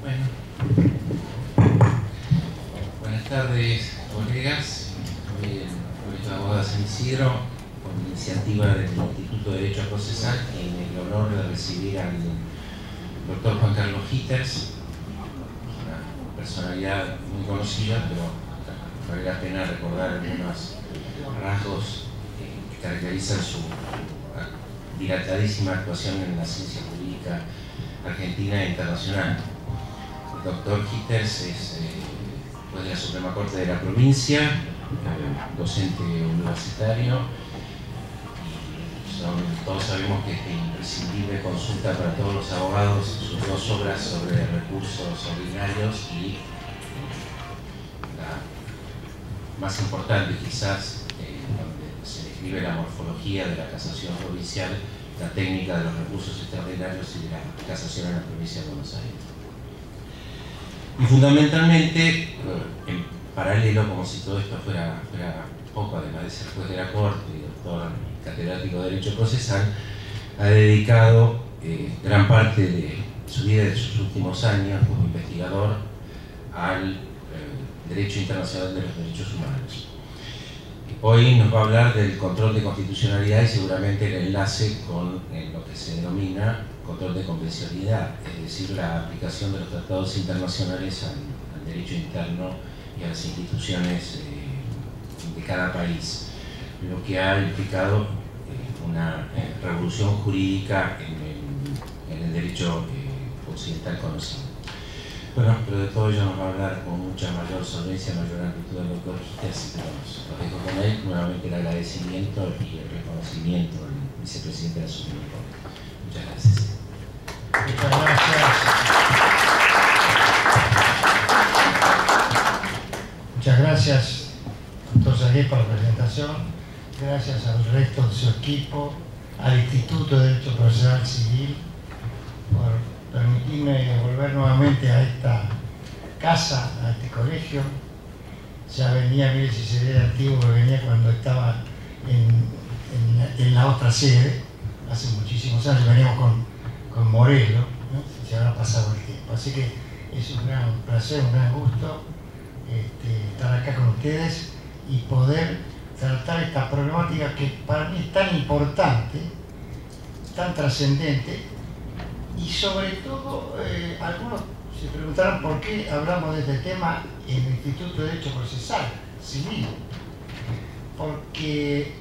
Bueno, buenas tardes, colegas. Hoy el Colegio de Abogados de San Isidro, con iniciativa del Instituto de Derecho Procesal, tiene el honor de recibir al doctor Juan Carlos Gitters, una personalidad muy conocida, pero vale la pena recordar algunos rasgos que caracterizan su dilatadísima actuación en la ciencia jurídica argentina e internacional. El doctor Gitters es juez de la Suprema Corte de la provincia, docente universitario, y todos sabemos que es de imprescindible consulta para todos los abogados sus dos obras sobre recursos ordinarios y la más importante quizás, donde se describe la morfología de la casación provincial, la técnica de los recursos extraordinarios y de la casación en la provincia de Buenos Aires. Y fundamentalmente, en paralelo, como si todo esto fuera poco, además de ser juez de la Corte y doctor catedrático de Derecho Procesal, ha dedicado gran parte de su vida y de sus últimos años como investigador al derecho internacional de los derechos humanos. Hoy nos va a hablar del control de constitucionalidad y seguramente el enlace con lo que se denomina control de convencionalidad, es decir, la aplicación de los tratados internacionales al derecho interno y a las instituciones de cada país, lo que ha implicado una revolución jurídica en el derecho occidental conocido. Bueno, pero de todo ello nos va a hablar con mucha mayor solvencia, mayor amplitud del doctor Gitters, y los dejo con él. Nuevamente el agradecimiento y el reconocimiento al vicepresidente de la Suprema Corte. Muchas gracias. Muchas gracias. Muchas gracias, doctor Sagué, por la presentación. Gracias al resto de su equipo, al Instituto de Derecho Procesal Civil, por permitirme volver nuevamente a esta casa, a este colegio. Ya venía, mire si se ve antiguo, venía cuando estaba en la otra sede, hace muchísimos años, veníamos con Morelo, ¿no? Se habrá pasado el tiempo. Así que es un gran placer, un gran gusto estar acá con ustedes y poder tratar esta problemática que para mí es tan importante, tan trascendente, y sobre todo algunos se preguntaron por qué hablamos de este tema en el Instituto de Derecho Procesal Civil, porque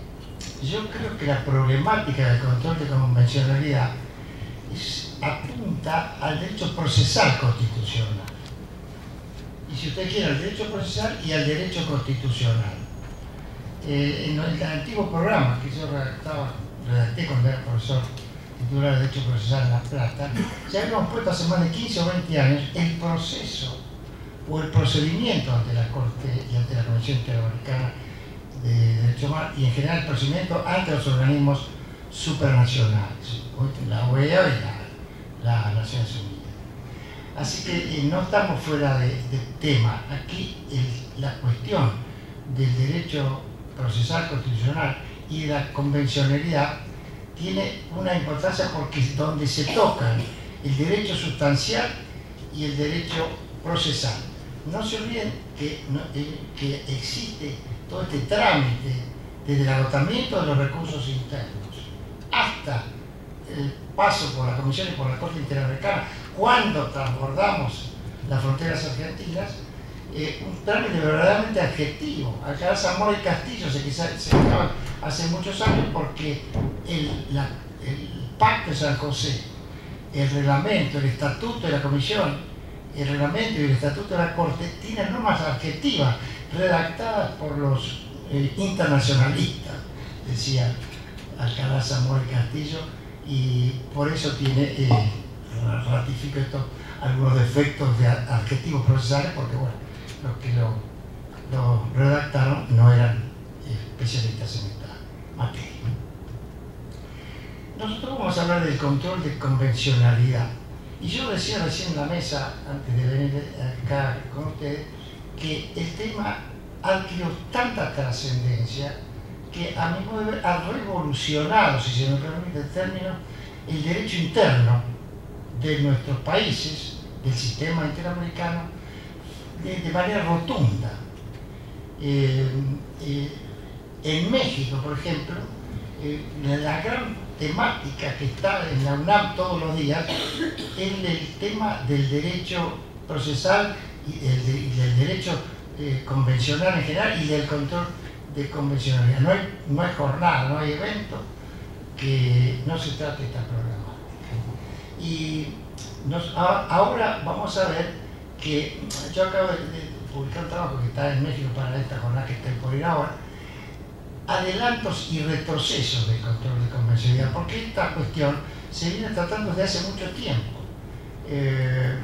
yo creo que la problemática del control de convencionalidad apunta al derecho procesal constitucional, y si usted quiere al derecho procesal y al derecho constitucional. En el antiguo programa que yo redacté cuando era profesor titular de Derecho Procesal en La Plata, ya habíamos puesto hace más de 15 o 20 años el proceso o el procedimiento ante la Corte y ante la Convención Interamericana de Derecho Humano, y en general el procedimiento ante los organismos supranacionales, la OEA y la Naciones Unidas. Así que no estamos fuera de tema. Aquí la cuestión del derecho procesal constitucional y de la convencionalidad tiene una importancia porque es donde se tocan el derecho sustancial y el derecho procesal. No se olviden que existe todo este trámite desde el agotamiento de los recursos internos hasta el paso por la Comisión y por la Corte Interamericana cuando transbordamos las fronteras argentinas, un trámite verdaderamente adjetivo. Acá Zamora y Castillo se quedaban hace muchos años porque el Pacto de San José, el reglamento, el estatuto de la Comisión, el reglamento y el estatuto de la Corte tienen normas adjetivas redactadas por los internacionalistas, decía Alcalá, Zamora y Castillo, y por eso tiene, ratifico esto, algunos defectos de adjetivos procesales, porque bueno, los que lo redactaron no eran especialistas en esta materia. Nosotros vamos a hablar del control de convencionalidad. Y yo decía recién en la mesa, antes de venir acá con ustedes, que el tema adquirió tanta trascendencia que a mi modo de ver ha revolucionado, si se me permite el término, el derecho interno de nuestros países, del sistema interamericano de manera rotunda. En México, por ejemplo, la gran temática que está en la UNAM todos los días es el tema del derecho procesal y del derecho convencional en general y del control de convencionalidad. No hay jornada, no hay evento que no se trate de esta problemática. Y ahora vamos a ver que yo acabo de publicar un trabajo que está en México para esta jornada que está por ir ahora, adelantos y retrocesos del control de convencionalidad, porque esta cuestión se viene tratando desde hace mucho tiempo.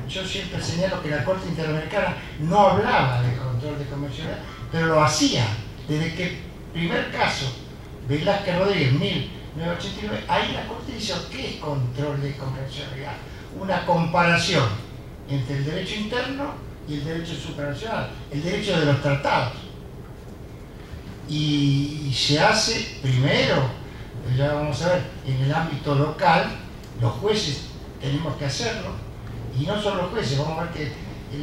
Yo siempre señalo que la Corte Interamericana no hablaba de control de convencionalidad, pero lo hacía desde que el primer caso, Velázquez Rodríguez, 1989, ahí la Corte dice ¿qué es control de convencionalidad? Una comparación entre el derecho interno y el derecho supranacional, el derecho de los tratados. Y se hace primero, ya vamos a ver, en el ámbito local, los jueces tenemos que hacerlo, y no solo los jueces, vamos a ver que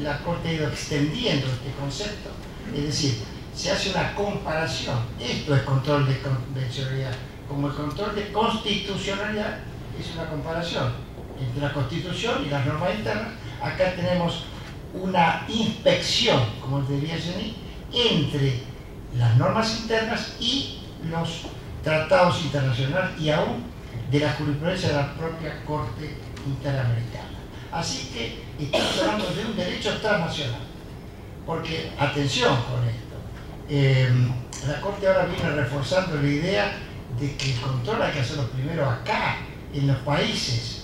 la Corte ha ido extendiendo este concepto, es decir, se hace una comparación. Esto es control de convencionalidad, como el control de constitucionalidad es una comparación entre la Constitución y las normas internas. Acá tenemos una inspección, como diría Jenny, entre las normas internas y los tratados internacionales y aún de la jurisprudencia de la propia Corte Interamericana. Así que estamos hablando de un derecho transnacional, porque atención con esto, la Corte ahora viene reforzando la idea de que el control hay que hacerlo primero acá, en los países,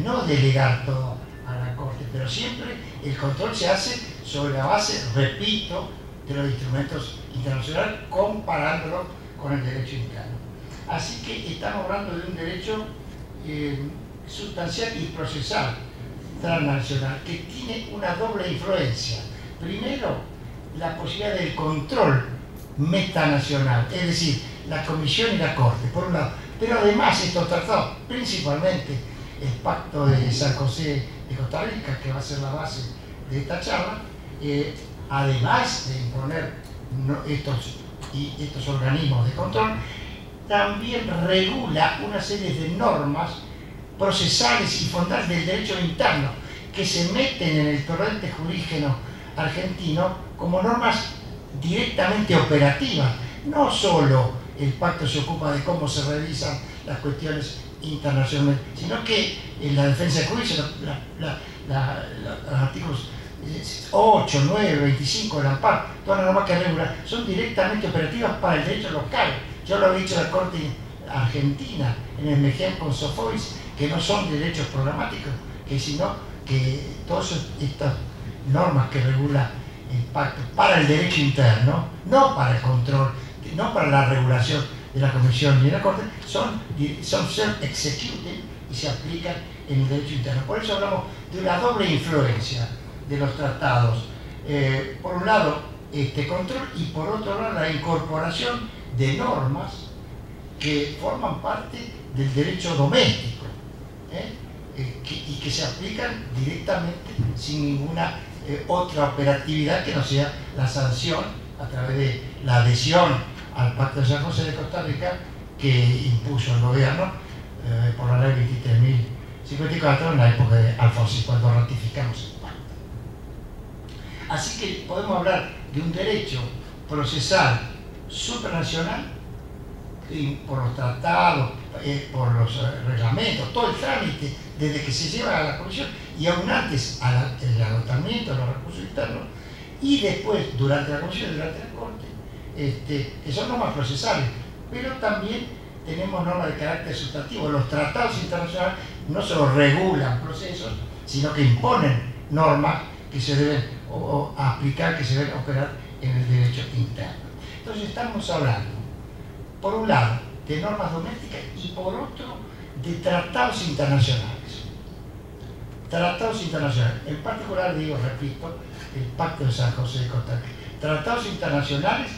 no delegar todo a la Corte, pero siempre el control se hace sobre la base, repito, de los instrumentos internacionales, comparándolo con el derecho interno. Así que estamos hablando de un derecho sustancial y procesal transnacional que tiene una doble influencia. Primero, la posibilidad del control metanacional, es decir, la Comisión y la Corte, por un lado. Pero además estos tratados, principalmente el Pacto de San José de Costa Rica, que va a ser la base de esta charla, además de imponer estos organismos de control, también regula una serie de normas procesales y fundamentales del derecho interno que se meten en el torrente jurídico argentino como normas directamente operativas. No solo el pacto se ocupa de cómo se revisan las cuestiones internacionales, sino que en la defensa de juicio, los artículos 8, 9, 25 de la AMPAR, todas las normas que regulan, son directamente operativas para el derecho local. Yo lo había dicho a la Corte Argentina, en el MEGEM con Sofois, que no son derechos programáticos, sino que todas estas normas que regula el pacto para el derecho interno, no para el control, no para la regulación de la Comisión ni de la Corte, son self-executed y se aplican en el derecho interno. Por eso hablamos de una doble influencia de los tratados. Por un lado, este control, y por otro lado, la incorporación de normas que forman parte del derecho doméstico y que se aplican directamente sin ninguna otra operatividad que no sea la sanción a través de la adhesión al Pacto de San José de Costa Rica que impuso el gobierno por la ley 23.054 en la época de Alfonsín, cuando ratificamos el pacto. Así que podemos hablar de un derecho procesal supranacional por los tratados, por los reglamentos, todo el trámite desde que se lleva a la Comisión y aún antes el agotamiento de los recursos internos y después durante la Comisión y durante la Corte, que son normas procesales, pero también tenemos normas de carácter sustantivo. Los tratados internacionales no solo regulan procesos, sino que imponen normas que se deben aplicar, que se deben operar en el derecho interno. Entonces estamos hablando, por un lado, de normas domésticas y por otro, de tratados internacionales. Tratados internacionales, en particular digo, repito, el Pacto de San José de Costa Rica. Tratados internacionales,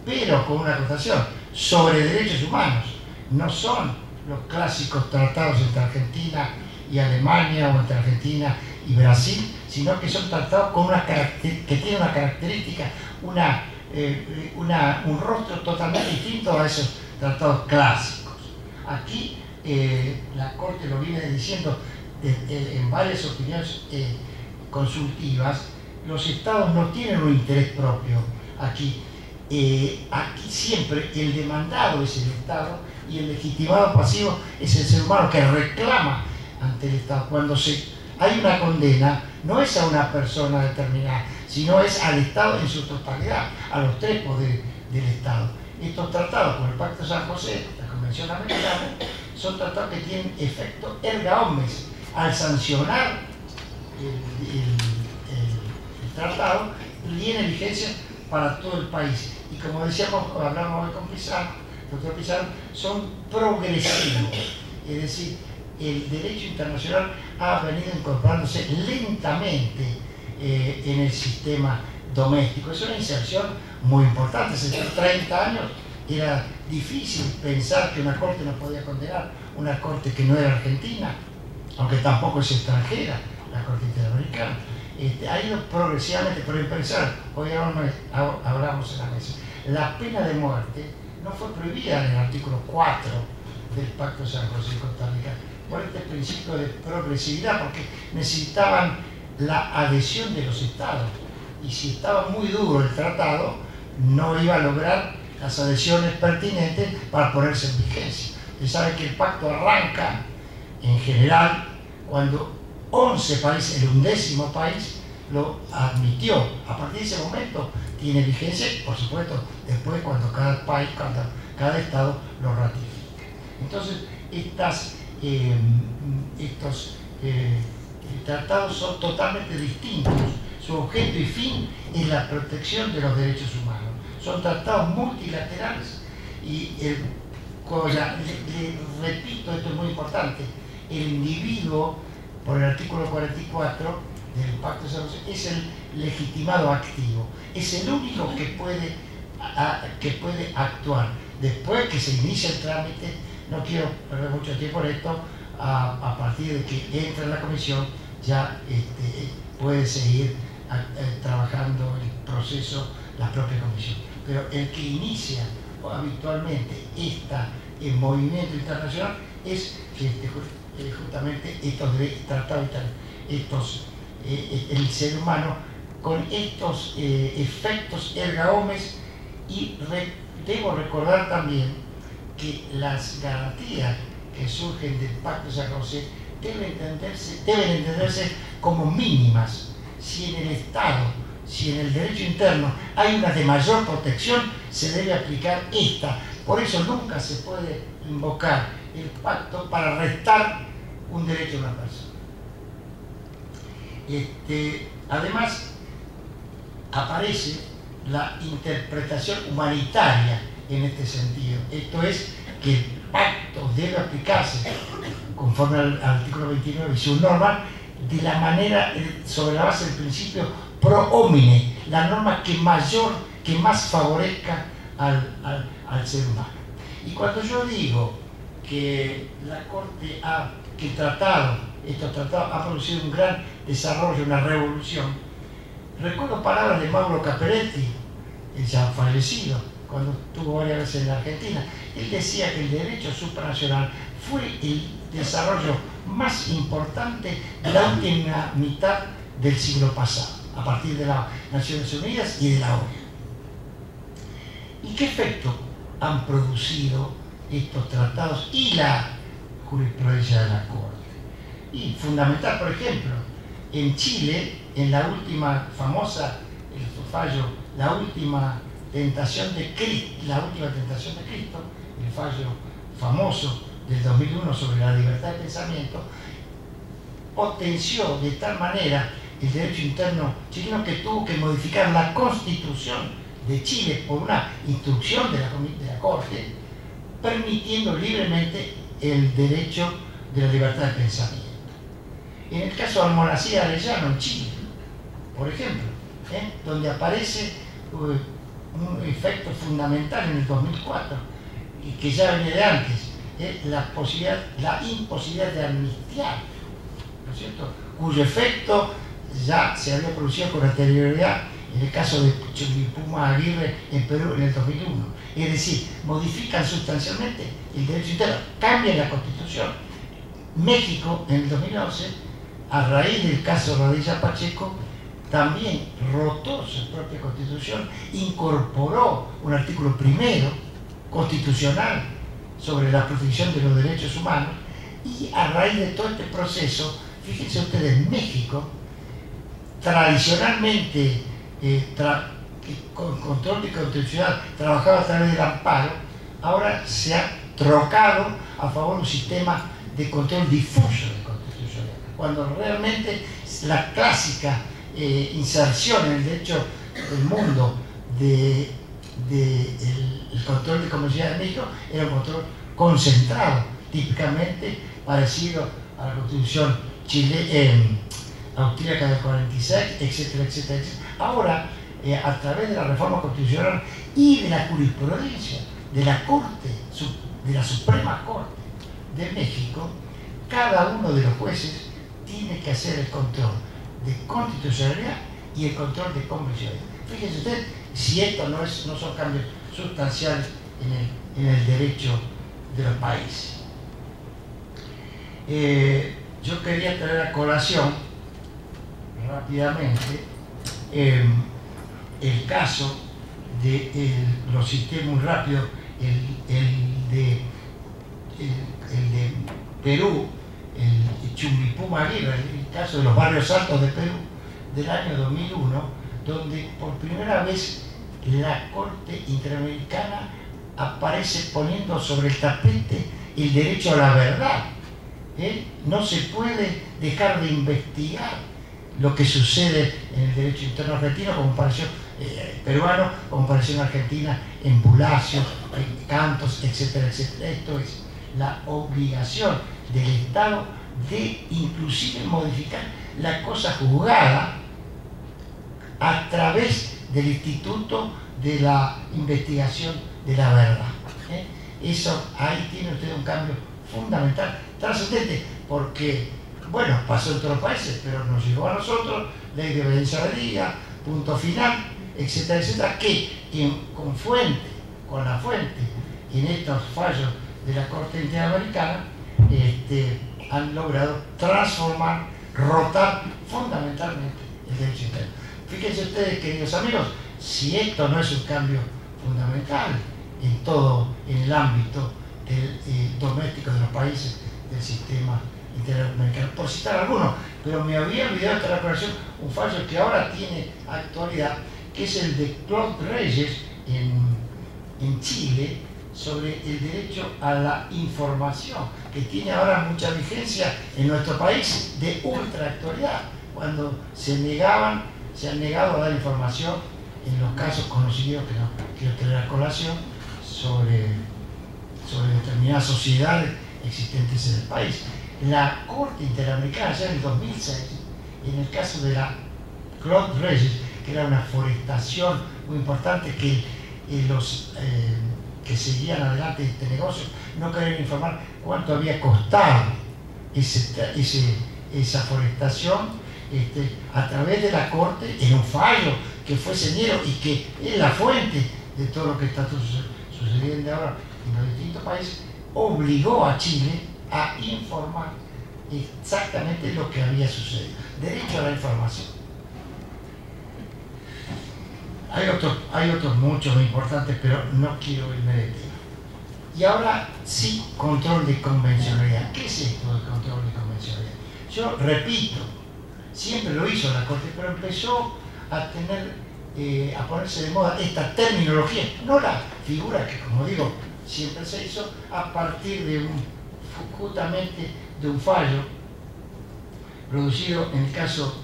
pero con una acotación, sobre derechos humanos. No son los clásicos tratados entre Argentina y Alemania o entre Argentina y Brasil, sino que son tratados con que tienen una característica, un rostro totalmente distinto a esos tratados clásicos. Aquí la Corte lo viene diciendo en varias opiniones consultivas. Los estados no tienen un interés propio aquí. Aquí siempre el demandado es el Estado y el legitimado pasivo es el ser humano que reclama ante el Estado. Cuando hay una condena, no es a una persona determinada, sino es al Estado en su totalidad, a los tres poderes del Estado. Estos tratados, como el Pacto de San José, la Convención Americana, son tratados que tienen efecto erga omnes. Al sancionar el tratado, tiene vigencia para todo el país. Y como decíamos, hablamos hoy con Pizarro, doctor Pizarro, son progresivos. Es decir, el derecho internacional ha venido incorporándose lentamente en el sistema doméstico. Es una inserción muy importante. Hace 30 años era difícil pensar que una corte no podía condenar, una corte que no era argentina, aunque tampoco es extranjera, la Corte Interamericana. Ha ido progresivamente, pero empezar, hoy hablamos en la mesa, la pena de muerte no fue prohibida en el artículo 4 del Pacto de San José de Costa Rica, por este principio de progresividad, porque necesitaban la adhesión de los estados, y si estaba muy duro el tratado, no iba a lograr las adhesiones pertinentes para ponerse en vigencia. Ustedes saben que el pacto arranca, en general, cuando 11 países, el 11º país, lo admitió. A partir de ese momento tiene vigencia, por supuesto, después cuando cada país, cuando cada estado lo ratifica. Entonces, estos tratados son totalmente distintos. Su objeto y fin es la protección de los derechos humanos. Son tratados multilaterales y, repito, esto es muy importante, el individuo, por el artículo 44 del Pacto de San José, es el legitimado activo, es el único que puede actuar. Después que se inicia el trámite, no quiero perder mucho tiempo en esto, a partir de que entra en la comisión ya puede seguir trabajando el proceso la propia comisión. Pero el que inicia habitualmente el movimiento internacional es justamente estos tratados, el ser humano, con estos efectos erga omnes. Y debo recordar también que las garantías que surgen del Pacto de San José deben entenderse como mínimas. Si en el Estado, si en el derecho interno hay una de mayor protección, se debe aplicar esta. Por eso nunca se puede invocar el pacto para restar un derecho a una persona. Además, aparece la interpretación humanitaria en este sentido. Esto es que el pacto debe aplicarse conforme al artículo 29 y sus normas de la manera, sobre la base del principio pro homine, la norma que más favorezca al ser humano. Y cuando yo digo que la Corte que estos tratados han producido un gran desarrollo, una revolución, recuerdo palabras de Mauro Caperetti, ya fallecido, cuando estuvo varias veces en la Argentina. Él decía que el derecho supranacional fue el desarrollo más importante de la última mitad del siglo pasado, a partir de las Naciones Unidas y de la ONU. ¿Y qué efecto han producido estos tratados y la jurisprudencia de la Corte? Y fundamental, por ejemplo, en Chile, en la última famosa, el fallo, la última tentación de Cristo, el fallo famoso del 2001 sobre la libertad de pensamiento, potenció de tal manera el derecho interno chileno que tuvo que modificar la Constitución de Chile por una instrucción de la Corte, permitiendo libremente el derecho de la libertad de pensamiento. En el caso de Almonacid Arellano en Chile, por ejemplo, donde aparece un efecto fundamental en el 2004 y que ya venía de antes, la imposibilidad de amnistiar, ¿no es cierto?, cuyo efecto ya se había producido con anterioridad en el caso de Chumbipuma Aguirre en Perú en el 2001. Es decir, modifican sustancialmente el derecho interno, cambian la Constitución. México en el 2011, a raíz del caso Radilla Pacheco, también rotó su propia Constitución, incorporó un artículo primero constitucional sobre la protección de los derechos humanos, y a raíz de todo este proceso, fíjense ustedes, México tradicionalmente con control de constitucional trabajaba a través del amparo, ahora se ha trocado a favor de un sistema de control difuso de constitucionalidad, cuando realmente la clásica inserción en el derecho del mundo del control de convencionalidad de México era un control concentrado, típicamente parecido a la Constitución austríaca del 46, etcétera, etcétera, etcétera. Ahora, a través de la reforma constitucional y de la jurisprudencia de la Corte, de la Suprema Corte de México, cada uno de los jueces tiene que hacer el control de constitucionalidad y el control de convencionalidad. Fíjense usted si esto no son cambios sustanciales en el derecho de los países. Yo quería traer a colación rápidamente el caso de, lo cité muy rápido, el de Perú, el Chumbipuma Aguirre, el caso de los barrios altos de Perú del año 2001, donde por primera vez la Corte Interamericana aparece poniendo sobre el tapete el derecho a la verdad. No se puede dejar de investigar lo que sucede en el derecho interno argentino, como pareció peruano, como pareció en Argentina, en Bulacio, en Cantos, etcétera, etcétera. Esto es la obligación del Estado de inclusive modificar la cosa juzgada a través del Instituto de la Investigación de la Verdad. Eso, ahí tiene usted un cambio fundamental, trascendente, porque, bueno, pasó en otros países, pero nos llegó a nosotros, ley de obediencia debida, punto final, etcétera, etcétera, que con la fuente, en estos fallos de la Corte Interamericana, han logrado transformar, rotar fundamentalmente el derecho interno. Fíjense ustedes, queridos amigos, si esto no es un cambio fundamental en el ámbito doméstico de los países del sistema interamericano, por citar algunos, pero me había olvidado esta declaración, un fallo que ahora tiene actualidad, que es el de Claude Reyes en Chile, sobre el derecho a la información, que tiene ahora mucha vigencia en nuestro país, de ultra actualidad, cuando se han negado a dar información en los casos conocidos, que no quiero traer a colación, sobre determinadas sociedades existentes en el país. La Corte Interamericana, ya en el 2006, en el caso de la Claude Reyes, que era una forestación muy importante, que los que seguían adelante este negocio no querían informar cuánto había costado esa forestación, a través de la Corte, en un fallo que fue señero y que es la fuente de todo lo que está sucediendo ahora en los distintos países, obligó a Chile a informar exactamente lo que había sucedido. Derecho a la información. Hay otros muchos importantes, pero no quiero irme de tema. Y ahora sí, control de convencionalidad. ¿Qué es esto de control de convencionalidad? Yo repito, siempre lo hizo la Corte, pero empezó a ponerse de moda esta terminología, no la figura que, como digo, siempre se hizo a partir de justamente de un fallo producido en el caso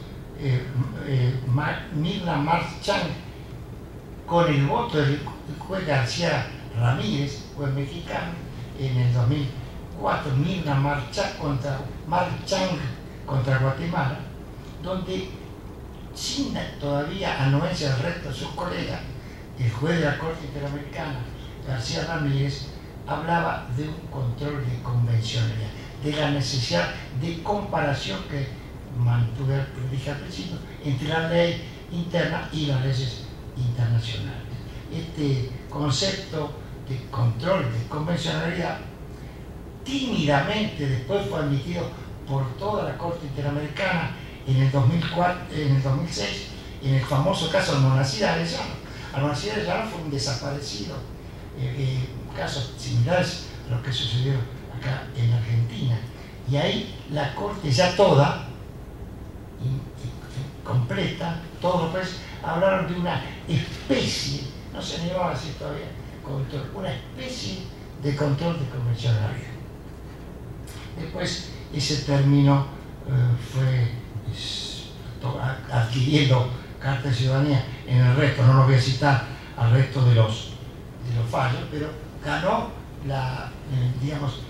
Mirna Marchand, con el voto del juez García Ramírez, juez mexicano, en el 2004, Mirna Marchand contra Guatemala, donde sin todavía anuencia del resto de sus colegas, el juez de la Corte Interamericana, García Ramírez, hablaba de un control de convencionalidad, de la necesidad de comparación que mantuve, lo dije al principio, entre la ley interna y las leyes internacionales. Este concepto de control, de convencionalidad, tímidamente después fue admitido por toda la Corte Interamericana en el 2006, en el famoso caso Almonacid Arellano. Almonacid Arellano fue un desaparecido, casos similares a lo que sucedió acá en Argentina. Y ahí la Corte ya toda, completa, todos los países hablaron de una especie, no se animó a decir todavía control, una especie de control de convencionalidad. Después ese término fue adquiriendo carta de ciudadanía en el resto, no lo voy a citar al resto de los fallos, pero ganó digamos,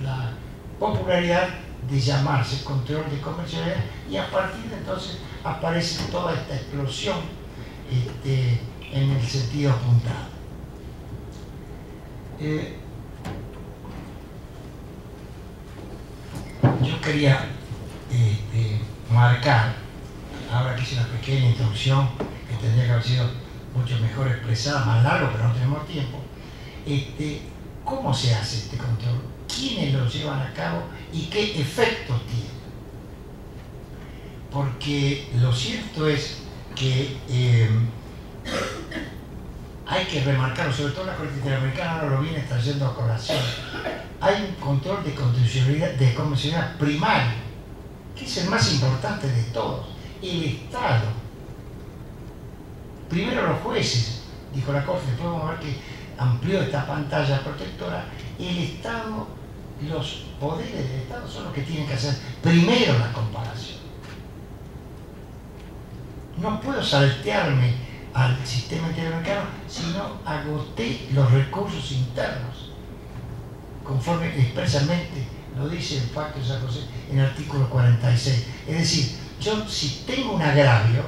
la popularidad de llamarse control de convencionalidad, y a partir de entonces aparece toda esta explosión en el sentido apuntado. Yo quería marcar, ahora que hice una pequeña introducción que tendría que haber sido mucho mejor expresada, más largo, pero no tenemos tiempo, ¿cómo se hace este control? ¿Quiénes lo llevan a cabo y qué efectos tiene? Porque lo cierto es que hay que remarcarlo, sobre todo la Corte Interamericana ahora lo viene trayendo a colación. Hay un control de convencionalidad primario, que es el más importante de todos, el Estado. Primero los jueces, dijo la Corte, después vamos a ver que amplió esta pantalla protectora. El Estado, los poderes del Estado son los que tienen que hacer primero la comparación. No puedo saltearme al sistema interamericano si no agoté los recursos internos, conforme expresamente lo dice el Pacto de San José en el artículo 46. Es decir, yo si tengo un agravio,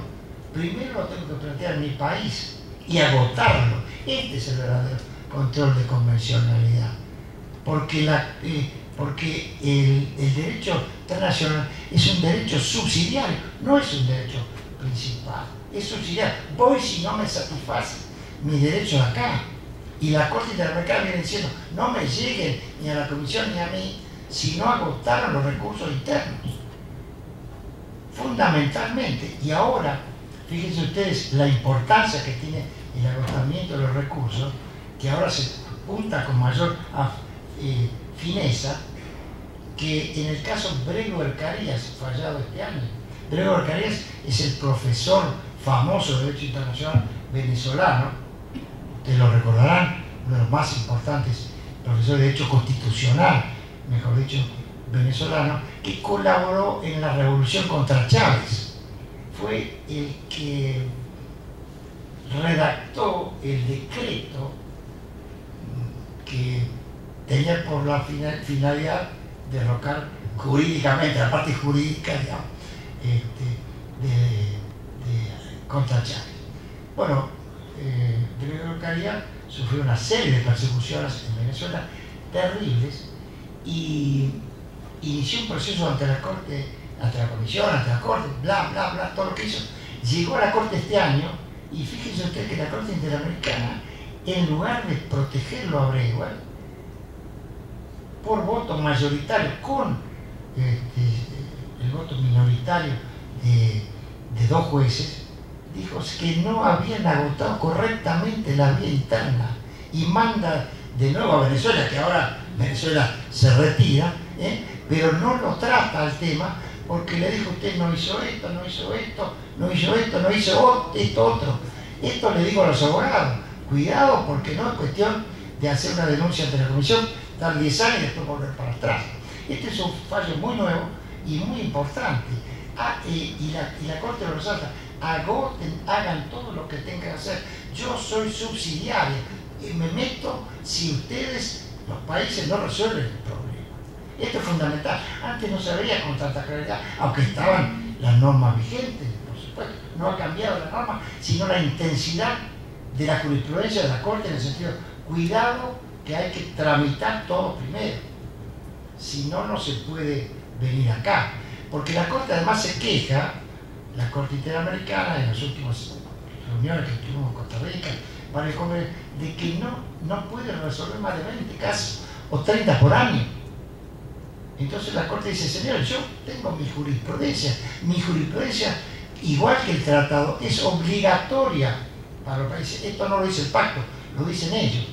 primero lo tengo que plantear en mi país y agotarlo. Este es el verdadero control de convencionalidad. Porque el derecho internacional es un derecho subsidiario, no es un derecho principal, es subsidiario. Voy si no me satisface mi derecho acá. Y la Corte Interamericana viene diciendo, no me lleguen ni a la Comisión ni a mí si no agotaron los recursos internos. Fundamentalmente. Y ahora, fíjense ustedes la importancia que tiene el agotamiento de los recursos, que ahora se apunta con mayor fineza, que en el caso Breguer Carías, fallado este año. Breguer Carías es el profesor famoso de Derecho Internacional venezolano, ustedes lo recordarán, uno de los más importantes profesores de Derecho Constitucional, mejor dicho, venezolano, que colaboró en la revolución contra Chávez. Fue el que redactó el decreto que tenía por la finalidad de derrocar jurídicamente, la parte jurídica, digamos, contra Chávez. Bueno, Gregorio Carías sufrió una serie de persecuciones en Venezuela terribles y inició un proceso ante la Corte, ante la Comisión, ante la Corte, bla, bla, bla, todo lo que hizo. Llegó a la Corte este año y fíjense usted que la Corte Interamericana, en lugar de protegerlo a Breguer, por voto mayoritario, con el voto minoritario de dos jueces, dijo que no habían agotado correctamente la vía interna y manda de nuevo a Venezuela, que ahora Venezuela se retira, pero no lo trata al tema porque le dijo, usted no hizo esto, no hizo esto, no hizo esto, no hizo esto otro. Esto le digo a los abogados, cuidado porque no es cuestión de hacer una denuncia ante la comisión, dar 10 años y después volver para atrás. Este es un fallo muy nuevo y muy importante. Y la Corte lo resalta, agoten, hagan todo lo que tengan que hacer. Yo soy subsidiaria, me meto si ustedes, los países, no resuelven el problema. Esto es fundamental. Antes no se veía con tanta claridad, aunque estaban las normas vigentes, por supuesto. No ha cambiado la norma, sino la intensidad de la jurisprudencia de la Corte en el sentido, cuidado que hay que tramitar todo primero. Si no, no se puede venir acá. Porque la Corte además se queja, la Corte Interamericana, en las últimas reuniones que tuvimos en Costa Rica, para el Congreso, de que no puede resolver más de 20 casos o 30 por año. Entonces la Corte dice, señores, yo tengo mi jurisprudencia, igual que el tratado, es obligatoria para los países. Esto no lo dice el pacto, lo dicen ellos.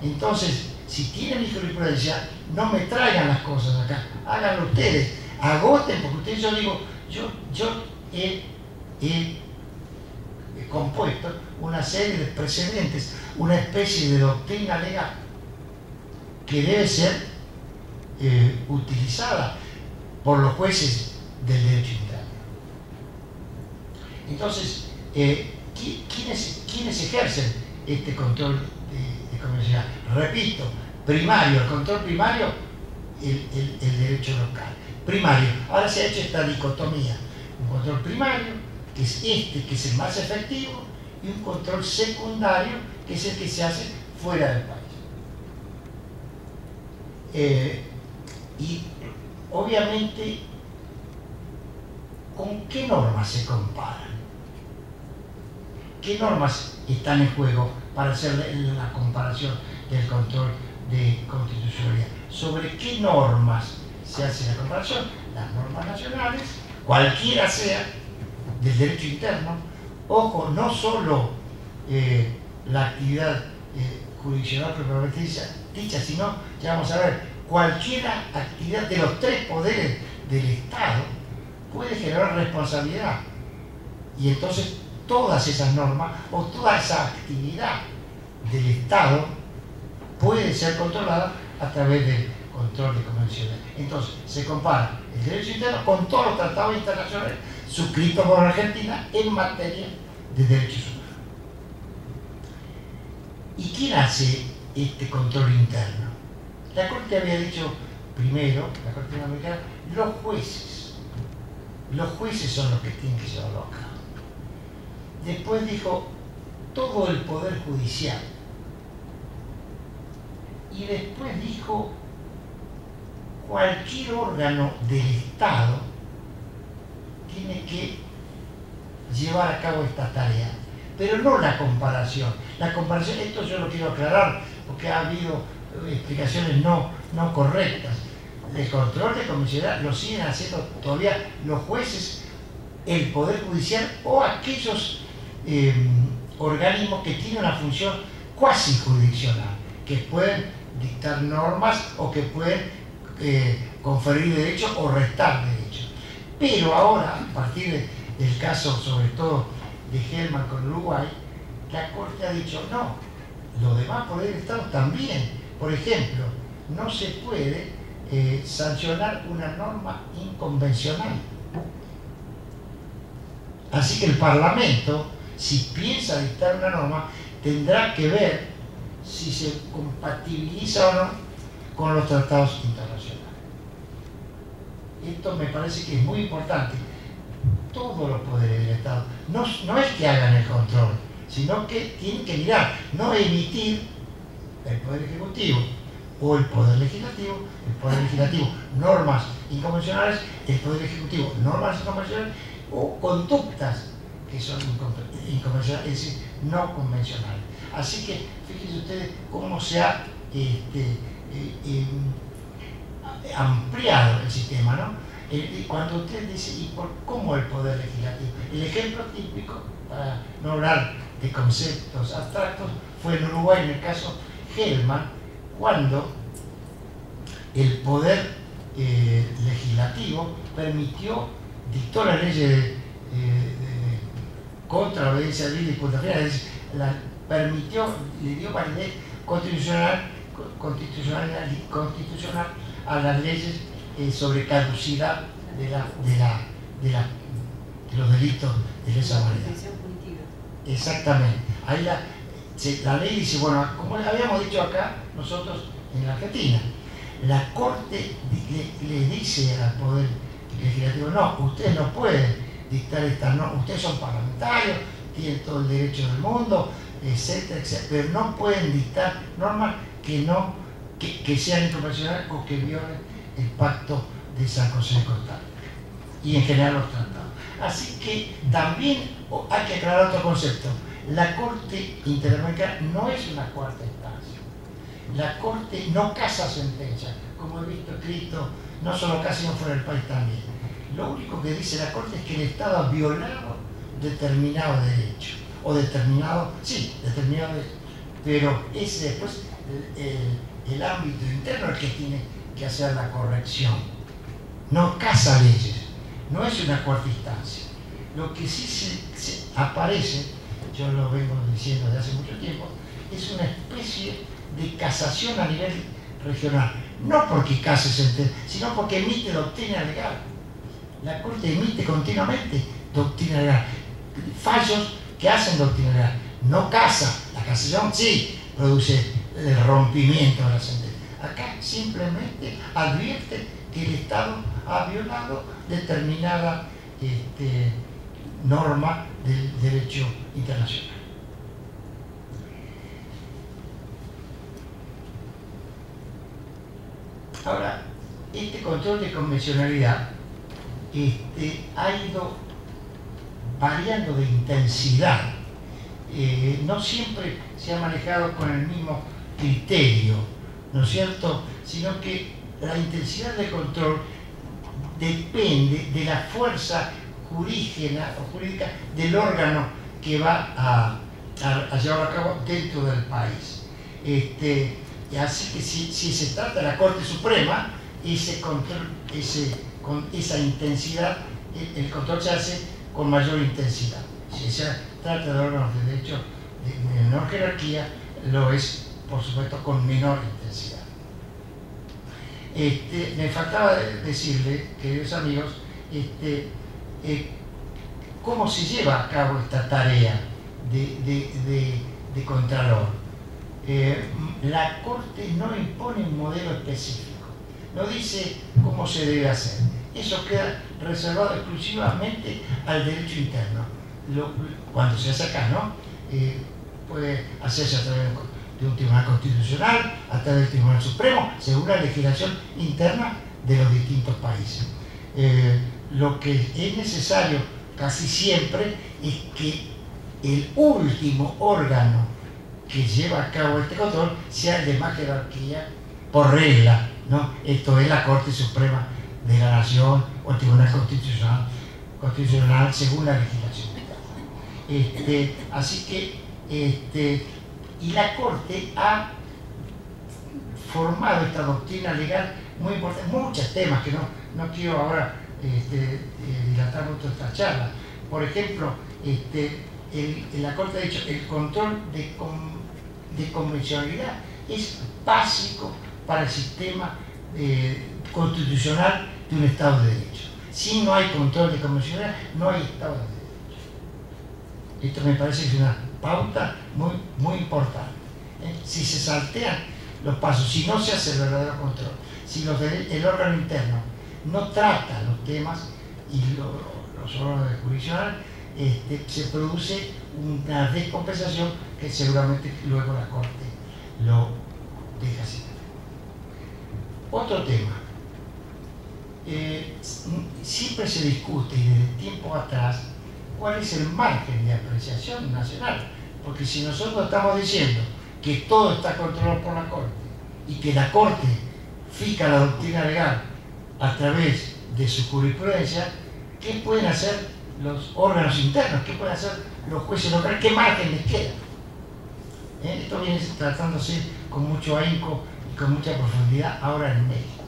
Entonces, si tienen mi jurisprudencia, no me traigan las cosas acá, háganlo ustedes, agoten, porque ustedes, yo digo, yo he compuesto una serie de precedentes, una especie de doctrina legal que debe ser utilizada por los jueces del derecho interno. Entonces, ¿quiénes ejercen este control de convencionalidad? Repito, primario, el control primario, el derecho local. Primario. Ahora se ha hecho esta dicotomía. Un control primario, que es que es el más efectivo, y un control secundario, que es el que se hace fuera del país. Y obviamente, ¿con qué normas se comparan? ¿Qué normas están en juego para hacer la comparación del control de constitucionalidad? ¿Sobre qué normas se hace la comparación? Las normas nacionales, cualquiera sea, del derecho interno. Ojo, no solo la actividad jurisdiccional propiamente dicha, sino, ya vamos a ver, cualquier actividad de los tres poderes del Estado puede generar responsabilidad. Y entonces todas esas normas o toda esa actividad del Estado puede ser controlada a través del control de convenciones. Entonces se compara el derecho interno con todos los tratados internacionales suscritos por Argentina en materia de derechos humanos. ¿Y quién hace este control interno? La Corte había dicho primero, la Corte Interamericana, los jueces. Los jueces son los que tienen que llevarlo a cabo. Después dijo todo el Poder Judicial. Y después dijo cualquier órgano del Estado tiene que llevar a cabo esta tarea. Pero no la comparación. La comparación, esto yo lo quiero aclarar porque ha habido explicaciones no correctas. El control de convencionalidad lo siguen haciendo todavía los jueces, el Poder Judicial o aquellos organismos que tienen una función cuasi jurisdiccional, que pueden dictar normas o que pueden conferir derechos o restar derechos. Pero ahora, a partir del caso sobre todo de Hellman con Uruguay, la Corte ha dicho no, los demás poderes del Estado también. Por ejemplo, no se puede sancionar una norma inconvencional. Así que el Parlamento, si piensa dictar una norma, tendrá que ver si se compatibiliza o no con los tratados internacionales. Esto me parece que es muy importante. Todos los poderes del Estado, no es que hagan el control, sino que tienen que mirar, no emitir el Poder Ejecutivo o el Poder Legislativo, normas inconvencionales, el Poder Ejecutivo normas inconvencionales o conductas que son inconvencionales, es decir, no convencionales. Así que fíjense ustedes cómo se ha ampliado el sistema, ¿no? Cuando usted dice, ¿y cómo el Poder Legislativo? El ejemplo típico, para no hablar de conceptos abstractos, fue en Uruguay, en el caso Hellman, cuando el Poder Legislativo dictó las leyes contra la obediencia civil y punta final, es decir, le dio validez constitucional a las leyes sobre caducidad de los delitos de lesa humanidad. Exactamente. Ahí la ley dice, bueno, como habíamos dicho acá nosotros en la Argentina, la Corte le dice al Poder Legislativo, no, ustedes no pueden dictar estas normas, ustedes son parlamentarios, tienen todo el derecho del mundo, etcétera, etcétera, pero no pueden dictar normas que sean inconvencionales o que violen el pacto de San José de Costa Rica. y en general los tratados. Así que también hay que aclarar otro concepto. La Corte Interamericana no es una cuarta instancia. La Corte no casa sentencias, como he visto escrito, no solo acá, sino fuera del país también. Lo único que dice la Corte es que el Estado ha violado determinado derecho, o determinado derecho, pero es después el ámbito interno el que tiene que hacer la corrección. No casa leyes, no es una cuarta instancia. Lo que sí se aparece, yo lo vengo diciendo desde hace mucho tiempo, es una especie de casación a nivel regional. No porque case sentencia, sino porque emite doctrina legal. La Corte emite continuamente doctrina legal, fallos que hacen doctrina legal. No casa, la casación sí produce el rompimiento de la sentencia. Acá simplemente advierte que el Estado ha violado determinada norma del derecho internacional. Ahora, este control de convencionalidad ha ido variando de intensidad. No siempre se ha manejado con el mismo criterio, ¿no es cierto? Sino que la intensidad de control depende de la fuerza jurídica del órgano que va a llevar a cabo dentro del país. Así que si se trata de la Corte Suprema, ese control, con esa intensidad, el control se hace con mayor intensidad. Si se trata de órganos de derecho de menor jerarquía, lo es, por supuesto, con menor intensidad. Me faltaba decirle, queridos amigos, cómo se lleva a cabo esta tarea de contralor. La Corte no impone un modelo específico, no dice cómo se debe hacer. Eso queda reservado exclusivamente al derecho interno. Cuando se hace acá, ¿no? Puede hacerse a través de un tribunal constitucional, a través del Tribunal Supremo, según la legislación interna de los distintos países. Lo que es necesario casi siempre es que el último órgano que lleva a cabo este control sea el de más jerarquía por regla, ¿no? Esto es la Corte Suprema de la Nación o el Tribunal Constitucional según la legislación. Así que y la Corte ha formado esta doctrina legal muy importante, muchos temas que no quiero ahora dilatar mucho esta charla. Por ejemplo, la Corte ha dicho que el control de convencionalidad es básico para el sistema constitucional de un Estado de Derecho. Si no hay control de convencionalidad, no hay Estado de Derecho. Esto me parece que es una pauta muy importante. Si se saltean los pasos, si no se hace el verdadero control, si el órgano interno no trata los temas y los órganos jurisdiccionales, se produce una descompensación que seguramente luego la Corte lo deja así. Otro tema. Siempre se discute, y desde tiempo atrás, cuál es el margen de apreciación nacional. Porque si nosotros estamos diciendo que todo está controlado por la Corte y que la Corte fija la doctrina legal a través de su jurisprudencia, ¿qué pueden hacer los órganos internos? ¿Qué pueden hacer los jueces locales? ¿Qué margen les queda? Esto viene tratándose con mucho ahínco y con mucha profundidad ahora en México.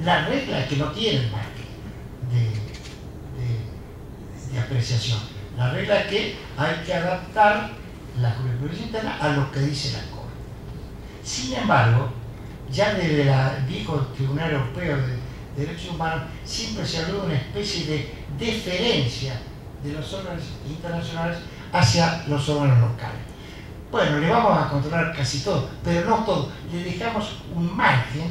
La regla es que no tienen margen de apreciación. La regla es que hay que adaptar la jurisprudencia interna a lo que dice la Corte. Sin embargo, ya desde el viejo Tribunal Europeo de Derechos Humanos siempre se habló de una especie de deferencia de los órganos internacionales hacia los órganos locales. Bueno, le vamos a controlar casi todo, pero no todo. Le dejamos un margen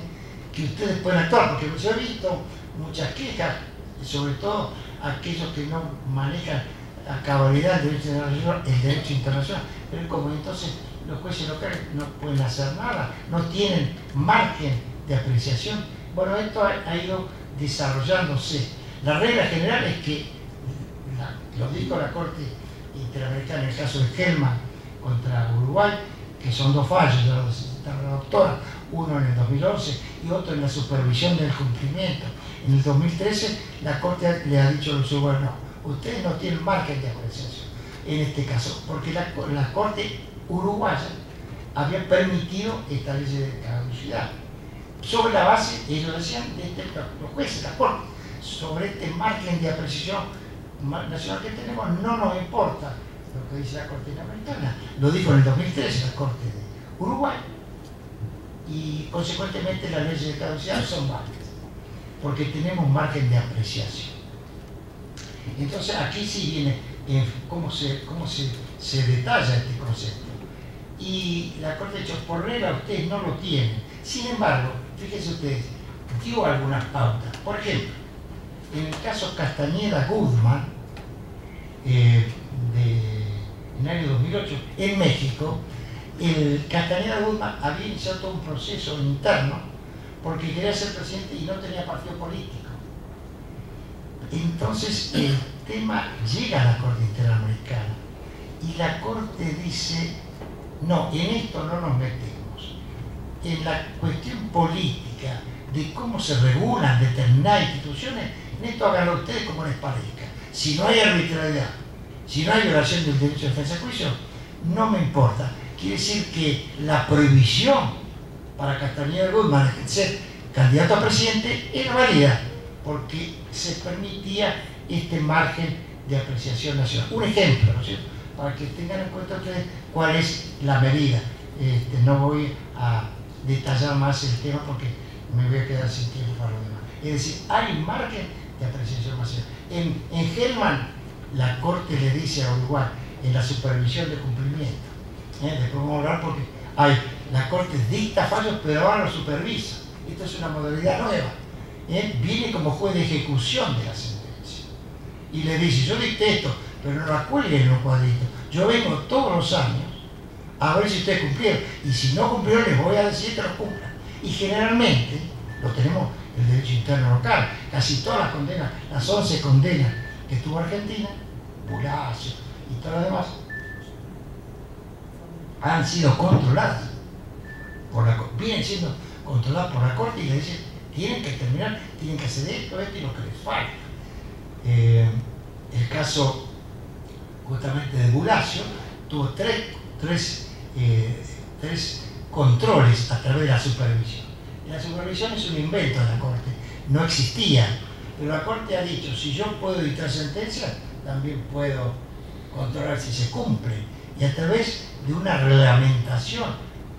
que ustedes pueden actuar, porque yo he visto muchas quejas, sobre todo aquellos que no manejan a cabalidad el derecho internacional, pero como entonces los jueces locales no pueden hacer nada, no tienen margen de apreciación. Bueno, esto ha ido desarrollándose. La regla general es que, lo dijo la Corte Interamericana en el caso de Hellman contra Uruguay, que son dos fallos, ya lo citaba la doctora, uno en el 2011 y otro en la supervisión del cumplimiento. En el 2013 la Corte le ha dicho a los uruguayos, no, ustedes no tienen margen de apreciación en este caso, porque la Corte uruguaya había permitido esta ley de caducidad. Sobre la base, ellos decían, los jueces, la Corte, sobre este margen de apreciación nacional que tenemos, no nos importa lo que dice la Corte Interamericana. Lo dijo en el 2013 la Corte de Uruguay. Y consecuentemente las leyes de caducidad son válidas, porque tenemos margen de apreciación. Entonces aquí sí viene cómo se detalla este concepto. Y la Corte ha dicho, por regla ustedes no lo tienen. Sin embargo, fíjense ustedes, dio algunas pautas. Por ejemplo, en el caso Castañeda-Guzmán, en el año 2008, en México, el Castañeda-Guzmán había iniciado todo un proceso interno porque quería ser presidente y no tenía partido político. Entonces el tema llega a la Corte Interamericana y la Corte dice, no, en esto no nos metemos. En la cuestión política de cómo se regulan determinadas instituciones, en esto háganlo ustedes como les parezca. Si no hay arbitrariedad, si no hay violación del derecho de defensa y juicio, no me importa. Quiere decir que la prohibición para Castañeda-Guzmán de ser candidato a presidente era válida, porque se permitía este margen de apreciación nacional. Un ejemplo, ¿no es cierto?, para que tengan en cuenta ustedes cuál es la medida. No voy a detallar más el tema porque me voy a quedar sin tiempo para lo demás. Es decir, hay margen de apreciación nacional. En Hellman, la Corte le dice a Uruguay, en la supervisión de cumplimiento, después vamos a hablar porque la Corte dicta fallos, pero ahora lo supervisa. Esto es una modalidad nueva. Viene como juez de ejecución de la sentencia y le dice, yo dicté esto, pero no la cuelguen en los cuadritos. Yo vengo todos los años a ver si ustedes cumplieron, y si no cumplieron les voy a decir que lo cumplan. Y generalmente lo tenemos el derecho interno local. Casi todas las condenas, las 11 condenas que tuvo Argentina, Bulacio y todas las demás, han sido controladas por vienen siendo controladas por la Corte y le dicen, tienen que terminar, tienen que hacer esto y lo que les falta. El caso justamente de Bulacio tuvo tres controles a través de la supervisión. Y la supervisión es un invento de la Corte, no existía, pero la Corte ha dicho, si yo puedo dictar sentencias, también puedo controlar si se cumple, y a través de una reglamentación,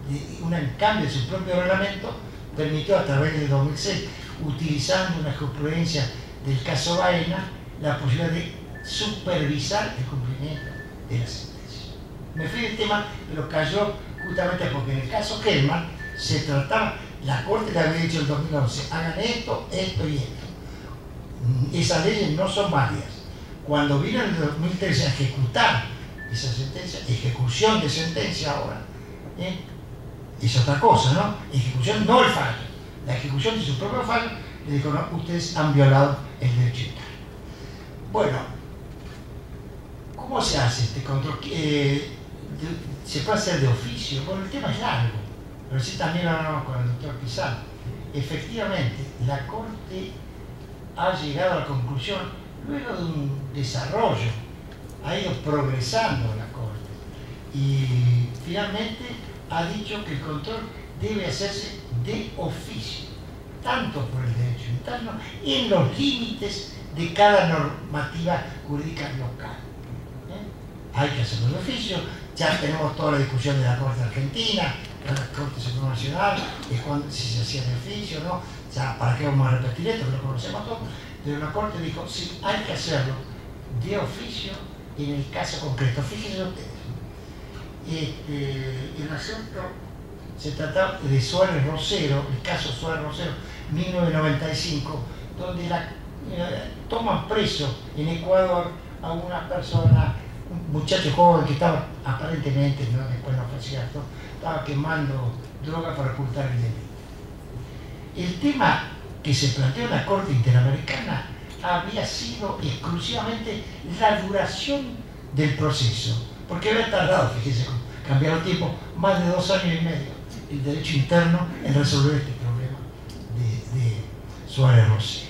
de un cambio de su propio reglamento, permitió a través del 2006, utilizando una jurisprudencia del caso Baena, la posibilidad de supervisar el cumplimiento de la sentencia. Me fui del tema, pero cayó justamente porque en el caso Hellman se trataba, la Corte le había dicho en el 2011, hagan esto, esto y esto. Esas leyes no son válidas. Cuando vino en el 2013 a ejecutar esa sentencia, ejecución de sentencia ahora, es otra cosa, ¿no? Ejecución, no el fallo. La ejecución de su propio fallo, le dijo, no, ustedes han violado el derecho interno. Bueno, ¿cómo se hace este control? ¿Se puede hacer de oficio? Bueno, el tema es largo, pero sí también lo hablamos con el doctor Pizarro. Efectivamente, la Corte ha llegado a la conclusión, luego de un desarrollo, ha ido progresando la Corte y finalmente ha dicho que el control debe hacerse de oficio, tanto por el derecho interno en los límites de cada normativa jurídica local. Hay que hacerlo de oficio. Ya tenemos toda la discusión de la Corte Argentina, de la Corte Suprema Nacional, de cuando, si se hacía de oficio o no. Ya, ¿para qué vamos a repetir esto? Lo conocemos todos. Pero la Corte dijo, sí, hay que hacerlo de oficio en el caso concreto. Fíjense ustedes. El asunto se trataba de Suárez Rosero, el caso Suárez Rosero, 1995, donde toman preso en Ecuador a una persona, un muchacho joven que estaba aparentemente, ¿no? Después no fue cierto, estaba quemando droga para ocultar el delito. El tema que se planteó en la Corte Interamericana había sido exclusivamente la duración del proceso, porque había tardado, fíjese, cambiar el tiempo, más de 2 años y medio el derecho interno en resolver este problema de Suárez-Rossi.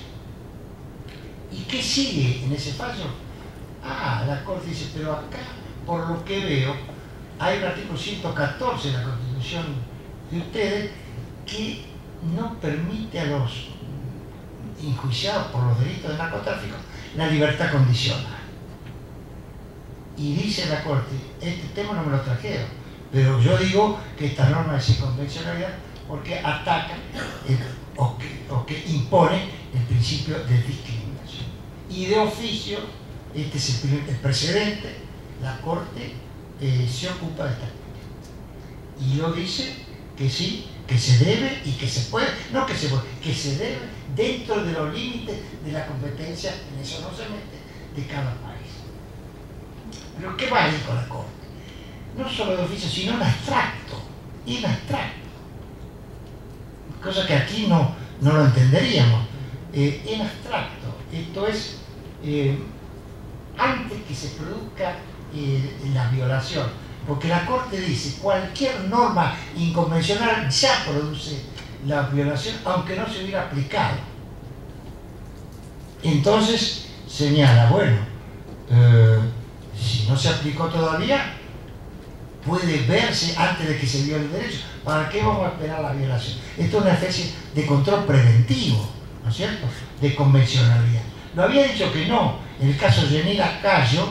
¿Y qué sigue en ese fallo? La Corte dice, pero acá, por lo que veo, hay un artículo 114 de la Constitución de ustedes que no permite a los enjuiciados por los delitos de narcotráfico la libertad condicional. Y dice la Corte, este tema no me lo trajeron, pero yo digo que esta norma es inconvencionalidad porque ataca o que impone el principio de discriminación. Y de oficio, este es el precedente, la Corte se ocupa de esta cuestión. Y lo dice que sí, que se debe y que se puede, no que se puede, que se debe dentro de los límites de la competencia, en eso no se mete, de cada país. Pero ¿qué va a ir con la Corte? No solo de oficio, sino en abstracto, cosa que aquí no lo entenderíamos. En abstracto, esto es antes que se produzca la violación, porque la Corte dice cualquier norma inconvencional ya produce la violación aunque no se hubiera aplicado. Entonces señala, bueno, si no se aplicó todavía, puede verse antes de que se viole el derecho. ¿Para qué vamos a esperar la violación? Esto es una especie de control preventivo, ¿no es cierto?, de convencionalidad. Lo había dicho que no. En el caso de Yanira Cayo,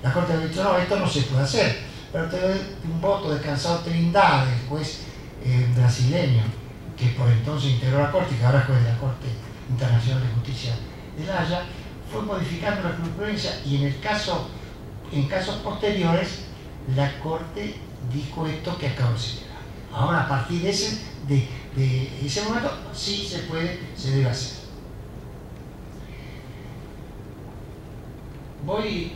la Corte había dicho, no, esto no se puede hacer. Pero te doy un voto de Cansado Trindade, el juez brasileño, que por entonces integró la Corte y que ahora es juez de la Corte Internacional de Justicia de La Haya, fue modificando la jurisprudencia y en casos posteriores la Corte dijo esto que acabo de señalar. Ahora, a partir de ese momento, sí se puede, se debe hacer. Voy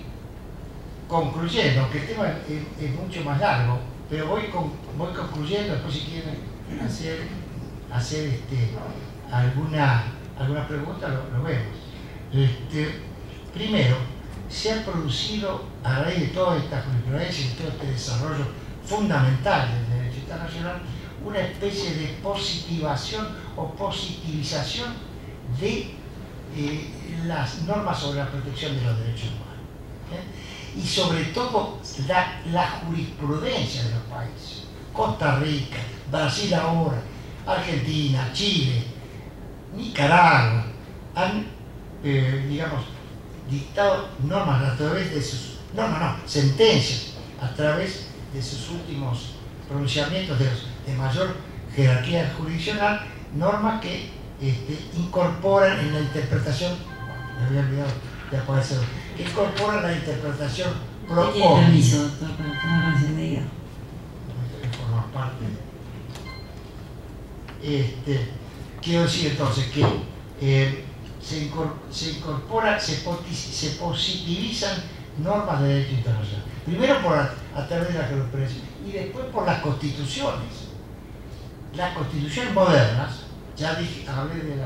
concluyendo, aunque el tema es mucho más largo, pero voy concluyendo. Después, si quieren hacer alguna pregunta, lo vemos. Primero, se ha producido a raíz de toda esta jurisprudencia y todo este desarrollo fundamental del derecho internacional una especie de positivación o positivización de las normas sobre la protección de los derechos humanos, y sobre todo la jurisprudencia de los países. Costa Rica, Brasil ahora, Argentina, Chile, Nicaragua han dictado normas a través de sus sentencias a través de sus últimos pronunciamientos de mayor jerarquía jurisdiccional, normas que incorporan en la interpretación, me había olvidado de aparecer, que incorporan la interpretación pro omnibus. Permiso, doctor, para tomar más enseguida. Forma parte. Quiero decir entonces que se incorpora, se positivizan normas de derecho internacional. Primero a través de la jurisprudencia y después por las constituciones. Las constituciones modernas, ya hablé de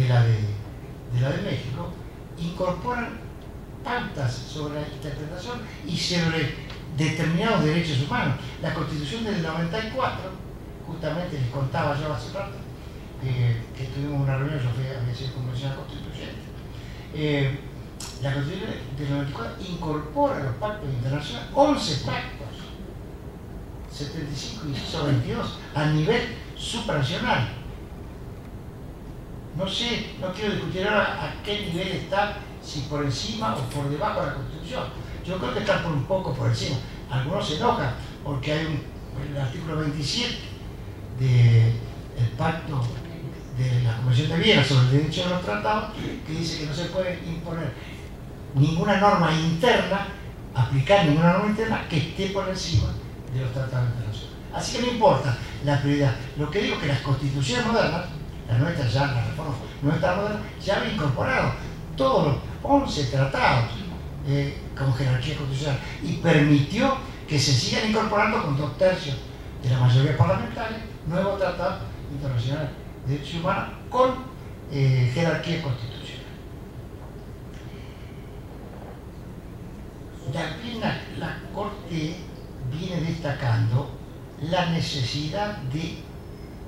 la de México, incorporan pautas sobre la interpretación y sobre determinados derechos humanos. La Constitución del 94, justamente les contaba yo hace rato, que tuvimos una reunión, yo había sido convencional constituyente. La Constitución del 94 incorpora los pactos internacionales, 11 pactos, 75 y 22, a nivel supranacional. No sé, no quiero discutir ahora a qué nivel está, si por encima o por debajo de la Constitución. Yo creo que está por un poco por encima. Algunos se enojan porque hay el artículo 27 del pacto de la Convención de Viena sobre el derecho de los tratados, que dice que no se puede imponer ninguna norma interna, aplicar ninguna norma interna que esté por encima de los tratados internacionales. Así que no importa la prioridad. Lo que digo es que las constituciones modernas, la nuestra ya, la reforma nuestra moderna, ya había incorporado todos los 11 tratados con jerarquía constitucional y permitió que se sigan incorporando con 2/3 de la mayoría parlamentaria nuevos tratados internacionales de derechos humanos con jerarquía constitucional. Corte viene destacando la necesidad de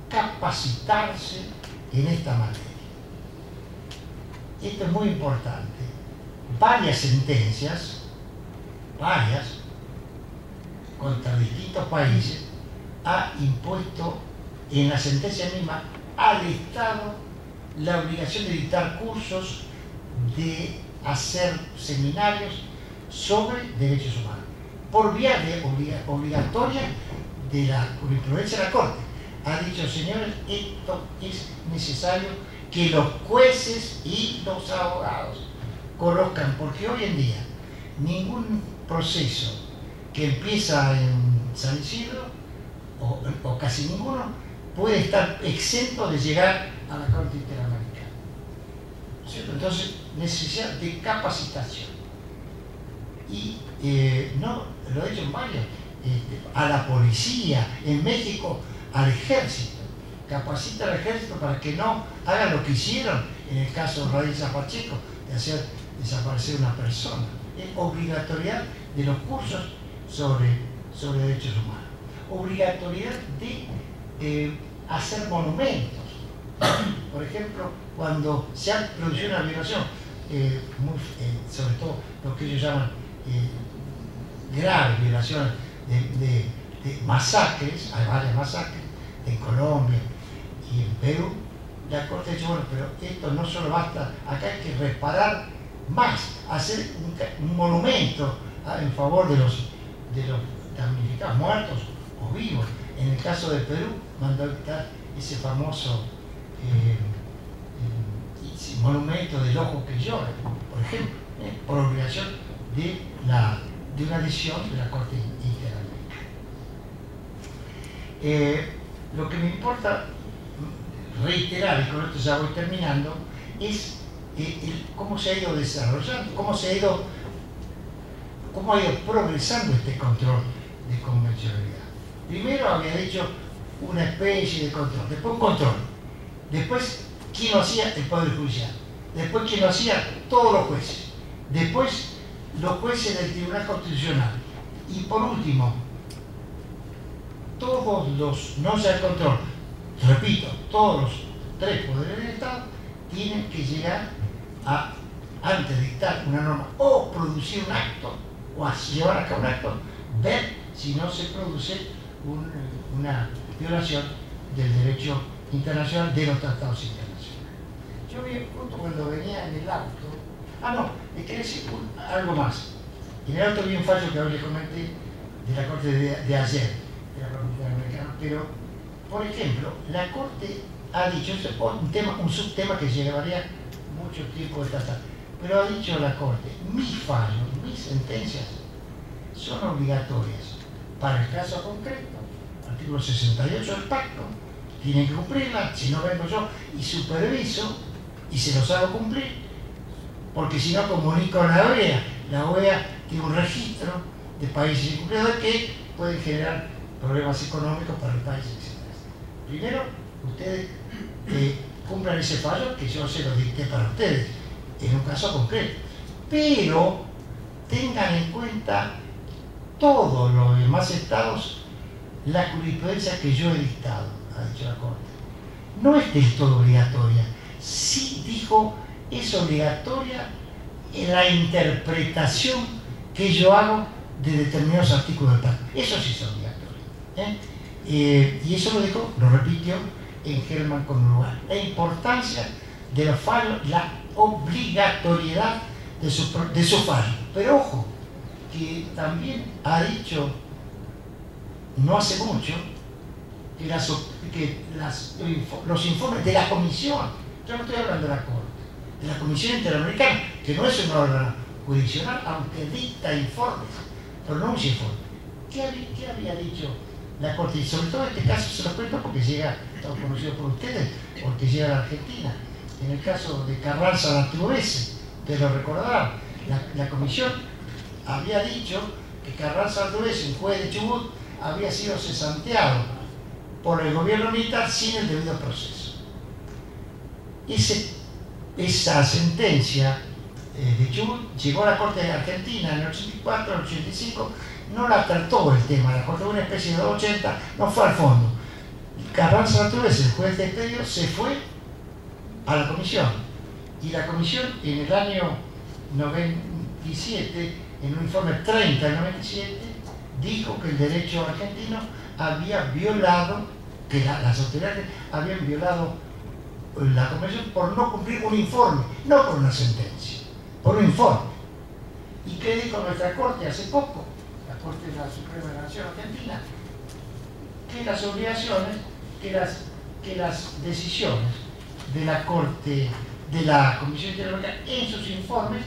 capacitarse en esta materia. Esto es muy importante. Varias sentencias, contra distintos países, ha impuesto en la sentencia misma al Estado la obligación de dictar cursos, de hacer seminarios sobre derechos humanos, por vía de obligatoria de la jurisprudencia de la Corte. Ha dicho, señores, esto es necesario que los jueces y los abogados conozcan, porque hoy en día ningún proceso que empieza en San Isidro, o casi ninguno, puede estar exento de llegar a la Corte Interamericana, ¿cierto? Entonces, necesidad de capacitación. Y no, lo he hecho en varios, a la policía, en México, al ejército. Capacita al ejército para que no hagan lo que hicieron en el caso de Raiza Pacheco, de hacer desaparecer una persona. Es obligatoriedad de los cursos sobre derechos humanos. Obligatoriedad de hacer monumentos. Por ejemplo, cuando se ha producido una violación, sobre todo lo que ellos llaman graves violaciones de masacres, hay varias masacres en Colombia y en Perú, la Corte ha dicho, bueno, pero esto no solo basta, acá hay que reparar más, hacer un monumento en favor de los damnificados, muertos o vivos. En el caso de Perú, mandó a quitar ese famoso monumento del ojo que llora, por ejemplo, por obligación de una decisión de la Corte Interamericana. Lo que me importa reiterar, y con esto ya voy terminando, es cómo se ha ido desarrollando, cómo ha ido progresando este control de convencionalidad. Primero había dicho una especie de control, después un control, después quién lo hacía, el Poder Judicial, después quién lo hacía, todos los jueces, después los jueces del Tribunal Constitucional, y por último todos los, no sea el control, repito, todos los tres poderes del Estado tienen que llegar a, antes de dictar una norma o producir un acto o a llevar a cabo un acto, ver si no se produce una violación del derecho internacional, de los tratados internacionales. Yo vi justo cuando venía en el auto, le quería decir algo más. En el auto vi un fallo que hoy les comenté de la Corte de ayer, de la Corte Interamericana, pero, por ejemplo, la Corte ha dicho, un subtema que llevaría mucho tiempo de tratar, pero ha dicho la Corte, mis fallos, mis sentencias son obligatorias para el caso concreto, artículo 68 del pacto, tienen que cumplirla, si no vengo yo y superviso y se los hago cumplir, porque si no comunico a la OEA tiene un registro de países incumplidores que pueden generar problemas económicos para el país, etc. Primero, ustedes cumplan ese fallo que yo se lo dicté para ustedes, en un caso concreto, pero tengan en cuenta todos los demás estados la jurisprudencia que yo he dictado, ha dicho la Corte. No es del todo obligatoria, sí dijo, es obligatoria en la interpretación que yo hago de determinados artículos del pacto. Eso sí es obligatorio. Y eso lo dijo, lo repitió en Germán con Uruguay. La importancia de los fallos, la obligatoriedad de su fallo. Pero ojo, que también ha dicho no hace mucho que los informes de la Comisión, yo no estoy hablando de la Corte, de la Comisión Interamericana, que no es un órgano jurisdiccional, aunque dicta informes, pronuncia informes. ¿Qué había dicho la Corte? Y sobre todo en este caso se lo cuento porque llega, está conocido por ustedes, porque llega a la Argentina. En el caso de Carranza Artuese, ustedes lo recordarán, la Comisión había dicho que Carranza Artuese, un juez de Chubut, había sido cesanteado por el gobierno militar sin el debido proceso. Esa sentencia de Chubut, llegó a la Corte de Argentina en el 84, el 85, no la trató el tema, la Corte fue una especie de 280, no fue al fondo. Carranza Latovese, el juez despedido, se fue a la comisión, y la comisión en el año 97, en un informe 30 del 97, dijo que el derecho argentino había violado, que las autoridades habían violado la convención por no cumplir un informe, no por una sentencia, por un informe. ¿Y qué dijo nuestra Corte hace poco? La Corte de la Suprema de la Nación Argentina, que las obligaciones, que las decisiones de la Corte, de la Comisión Interamericana en sus informes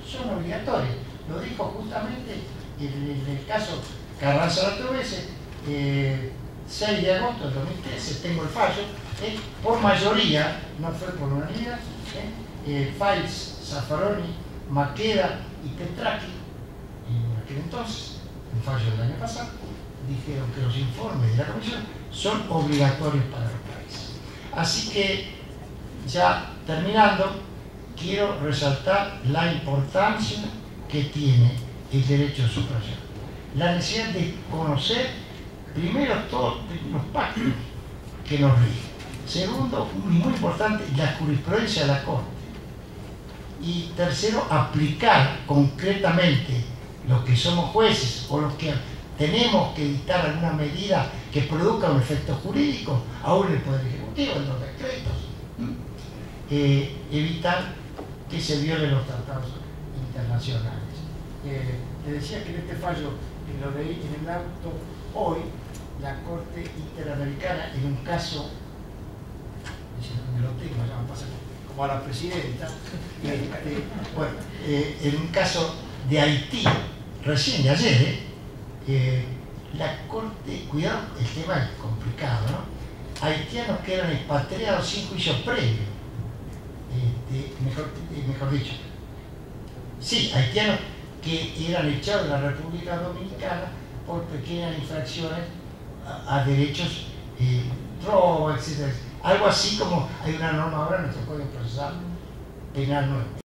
son obligatorias. Lo dijo justamente en el caso Carranza Latovese, 6 de agosto del 2013, tengo el fallo, por mayoría, no fue por unanimidad, Faiz, Zaffaroni, Maqueda y Petraki, en aquel entonces, un fallo del año pasado, dijeron que los informes de la Comisión son obligatorios para los países. Así que, ya terminando, quiero resaltar la importancia que tiene el derecho a sufragio. La necesidad de conocer, primero, todos los pactos que nos rigen. Segundo, y muy importante, la jurisprudencia de la Corte. Y tercero, aplicar concretamente los que somos jueces o los que tenemos que dictar alguna medida que produzca un efecto jurídico, aún el Poder Ejecutivo, en los decretos. Evitar que se violen los tratados internacionales. Le decía que en este fallo, que lo leí en el auto hoy, la Corte Interamericana, en un caso, me lo tengo, ya me pasa como a la presidenta, bueno, en un caso de Haití, recién de ayer, la Corte, cuidado, el tema es complicado, ¿no? Haitianos que eran expatriados sin juicio previo, mejor dicho, sí, haitianos que eran echados de la República Dominicana por pequeñas infracciones a derechos, robo, etc. Algo así como hay una norma ahora en nuestro Código Procesal Penal nuevo.